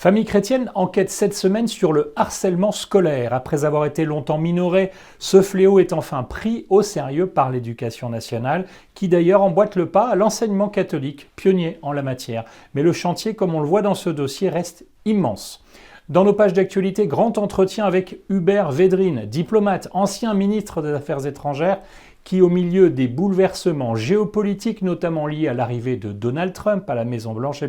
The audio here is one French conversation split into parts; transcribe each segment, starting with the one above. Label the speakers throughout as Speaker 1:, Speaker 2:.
Speaker 1: Famille chrétienne enquête cette semaine sur le harcèlement scolaire. Après avoir été longtemps minoré, ce fléau est enfin pris au sérieux par l'Éducation nationale, qui d'ailleurs emboîte le pas à l'enseignement catholique, pionnier en la matière. Mais le chantier, comme on le voit dans ce dossier, reste immense. Dans nos pages d'actualité, grand entretien avec Hubert Védrine, diplomate, ancien ministre des Affaires étrangères, qui, au milieu des bouleversements géopolitiques, notamment liés à l'arrivée de Donald Trump à la Maison-Blanche,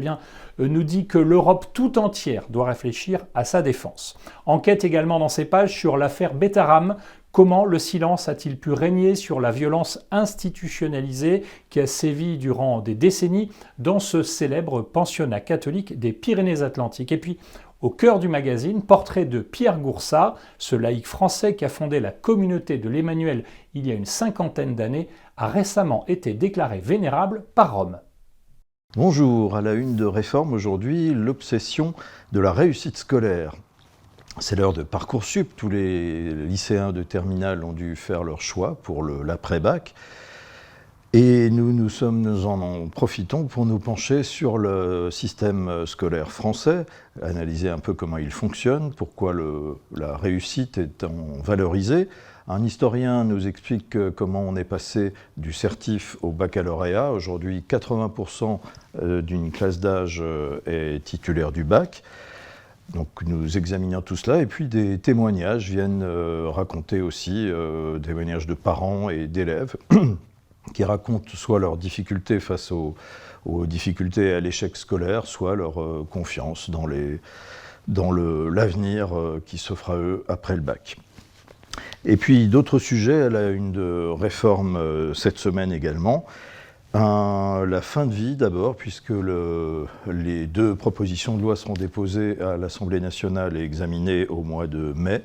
Speaker 1: nous dit que l'Europe tout entière doit réfléchir à sa défense. Enquête également dans ces pages sur l'affaire Betaram. Comment le silence a-t-il pu régner sur la violence institutionnalisée qui a sévi durant des décennies dans ce célèbre pensionnat catholique des Pyrénées-Atlantiques? Et puis, au cœur du magazine, portrait de Pierre Goursat, ce laïc français qui a fondé la communauté de l'Emmanuel il y a une 50aine d'années, a récemment été déclaré vénérable par Rome.
Speaker 2: Bonjour, à la une de Réforme aujourd'hui, l'obsession de la réussite scolaire. C'est l'heure de Parcoursup, tous les lycéens de terminale ont dû faire leur choix pour l'après-bac. Et nous en profitons pour nous pencher sur le système scolaire français, analyser un peu comment il fonctionne, pourquoi la réussite est valorisée. Un historien nous explique comment on est passé du certif au baccalauréat. Aujourd'hui, 80% d'une classe d'âge est titulaire du bac. Donc nous examinons tout cela, et puis des témoignages viennent raconter aussi des témoignages de parents et d'élèves qui racontent soit leurs difficultés face aux difficultés à l'échec scolaire, soit leur confiance dans l'avenir qui s'offre à eux après le bac. Et puis d'autres sujets à la une de Réforme cette semaine également. La fin de vie d'abord, puisque les deux propositions de loi seront déposées à l'Assemblée nationale et examinées au mois de mai.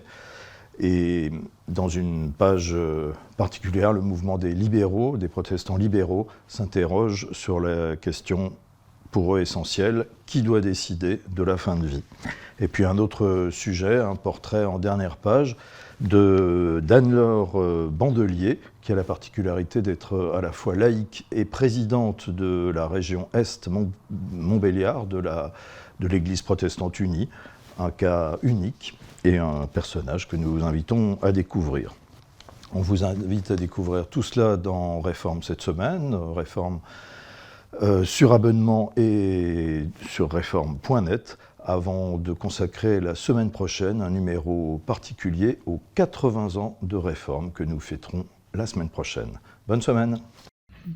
Speaker 2: Et dans une page particulière, le mouvement des libéraux, des protestants libéraux, s'interroge sur la question pour eux essentielle, qui doit décider de la fin de vie? Et puis un autre sujet, un portrait en dernière page d'Anne-Laure Bandelier, qui a la particularité d'être à la fois laïque et présidente de la région Est Montbéliard de l'Église protestante unie, un cas unique et un personnage que nous vous invitons à découvrir. On vous invite à découvrir tout cela dans Réforme cette semaine, Réforme sur abonnement et sur réforme.net, avant de consacrer la semaine prochaine un numéro particulier aux 80 ans de Réforme que nous fêterons la semaine prochaine. Bonne semaine.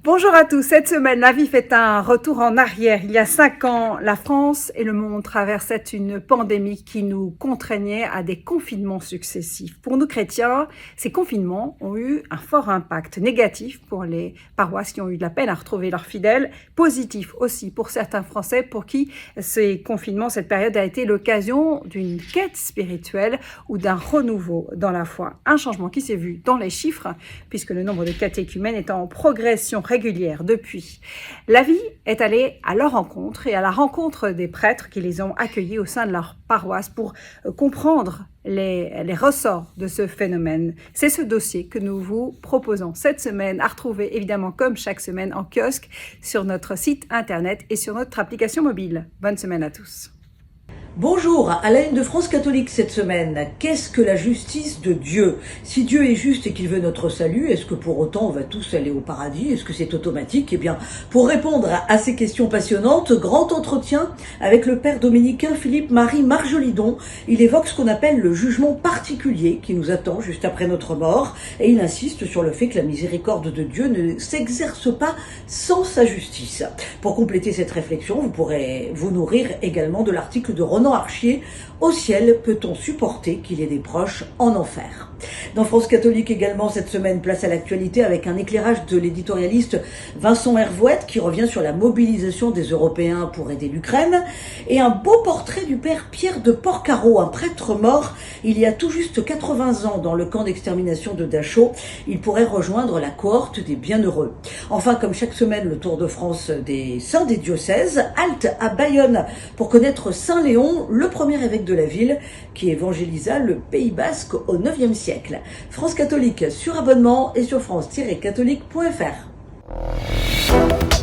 Speaker 3: Bonjour à tous. Cette semaine, la vie fait un retour en arrière. Il y a 5 ans, la France et le monde traversaient une pandémie qui nous contraignait à des confinements successifs. Pour nous chrétiens, ces confinements ont eu un fort impact négatif pour les paroisses qui ont eu de la peine à retrouver leurs fidèles, positif aussi pour certains Français pour qui ces confinements, cette période a été l'occasion d'une quête spirituelle ou d'un renouveau dans la foi. Un changement qui s'est vu dans les chiffres, puisque le nombre de catéchumènes est en progression régulière depuis. La vie est allée à leur rencontre et à la rencontre des prêtres qui les ont accueillis au sein de leur paroisse pour comprendre les ressorts de ce phénomène. C'est ce dossier que nous vous proposons cette semaine à retrouver évidemment comme chaque semaine en kiosque sur notre site internet et sur notre application mobile. Bonne semaine à tous.
Speaker 4: Bonjour, à la une de France catholique cette semaine. Qu'est-ce que la justice de Dieu? Si Dieu est juste et qu'il veut notre salut, est-ce que pour autant on va tous aller au paradis? Est-ce que c'est automatique? Eh bien, pour répondre à ces questions passionnantes, grand entretien avec le père dominicain Philippe-Marie Marjolidon. Il évoque ce qu'on appelle le jugement particulier qui nous attend juste après notre mort et il insiste sur le fait que la miséricorde de Dieu ne s'exerce pas sans sa justice. Pour compléter cette réflexion, vous pourrez vous nourrir également de l'article de Ronan Archier, au ciel peut-on supporter qu'il y ait des proches en enfer? Dans France catholique également cette semaine, place à l'actualité avec un éclairage de l'éditorialiste Vincent Hervouette qui revient sur la mobilisation des Européens pour aider l'Ukraine et un beau portrait du père Pierre de Porcaro, un prêtre mort il y a tout juste 80 ans dans le camp d'extermination de Dachau. Il pourrait rejoindre la cohorte des bienheureux. Enfin, comme chaque semaine, le Tour de France des saints des diocèses, halte à Bayonne pour connaître Saint Léon, le premier évêque de la ville qui évangélisa le Pays Basque au IXe siècle. France catholique sur abonnement et sur france-catholique.fr.